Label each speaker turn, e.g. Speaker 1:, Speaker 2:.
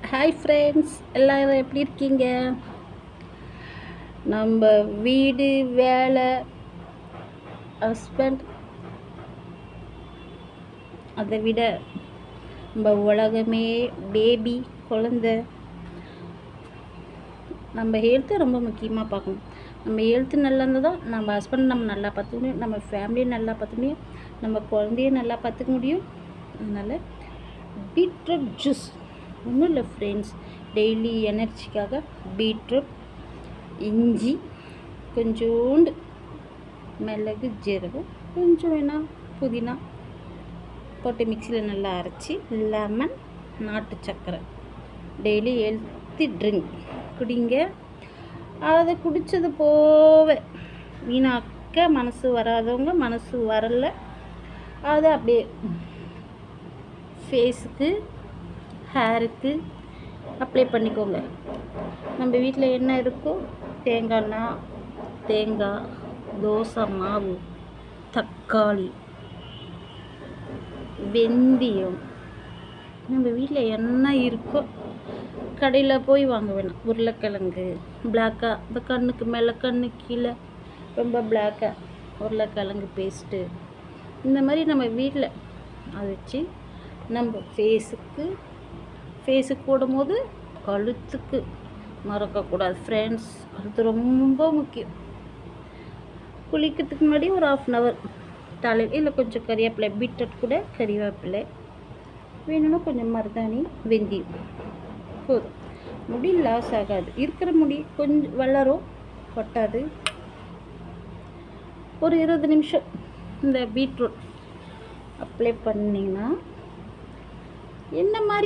Speaker 1: Hi friends, எல்லோரும் எப்படி இருக்கீங்க? நம்ம வீடு, வேலை, ஹஸ்பண்ட், அதை விட நம்ம உலகமே பேபி, குழந்த. நம்ம ஹெல்த்து ரொம்ப முக்கியமாக பார்க்கணும். நம்ம ஹெல்த்து நல்லா இருந்தால் தான் நம்ம ஹஸ்பண்ட் நம்ம நல்லா பார்த்துக்க முடியும், நம்ம ஃபேமிலியை நல்லா பார்த்துக்க முடியும், நம்ம குழந்தைய நல்லா பார்த்துக்க முடியும். அதனால் பீட்ரூட் ஜூஸ் ஒன்றும் இல்லை ஃப்ரெண்ட்ஸ், டெய்லி எனர்ஜிக்காக பீட்ரூட், இஞ்சி, கொஞ்சோண்டு மிளகு, ஜீரகம், கொஞ்சம் வேணால் புதினா போட்டு மிக்சியில் நல்லா அரைச்சி, லெமன், நாட்டு சர்க்கரை, டெய்லி ஹெல்த்தி ட்ரிங்க் குடிங்க. அதை குடித்தது போவே வீணாக்க மனசு வராதவங்க, மனசு வரலை, அதை அப்படியே ஃபேஸுக்கு, ஹேருக்கு அப்ளை பண்ணிக்கோங்க. நம்ம வீட்டில் என்ன இருக்கோ, தேங்காய், தோசை மாவு, தக்காளி, வெந்தயம், நம்ம வீட்டில் என்ன இருக்கோ கடையில் போய் வாங்க வேணாம். உருளைக்கிழங்கு பிளாக்காக, இந்த கண்ணுக்கு மேலே கண்ணு கீழே ரொம்ப பிளாக்காக உருளைக்கிழங்கு பேஸ்ட்டு, இந்த மாதிரி நம்ம வீட்டில் அதை வச்சு நம்ம ஃபேஸுக்கு போடும்போது கழுத்துக்கு மறக்கக்கூடாது ஃப்ரெண்ட்ஸ். கழுத்து ரொம்ப முக்கியம். குளிக்கிறதுக்கு முன்னாடி ஒரு 1/2 hour தலையில் இல்லை கொஞ்சம் கறிவேப்பிலை, பீட்ரூட் கூட கறிவேப்பிலை வேணும்னா கொஞ்சம் மருதாணி, வெந்தயம் போதும். முடி லாஸ் ஆகாது, இருக்கிற முடி கொஞ்சம் வளரும், கொட்டாது. ஒரு 20 நிமிஷம் இந்த பீட்ரூட் அப்ளை பண்ணிங்கன்னா என்ன மாதிரி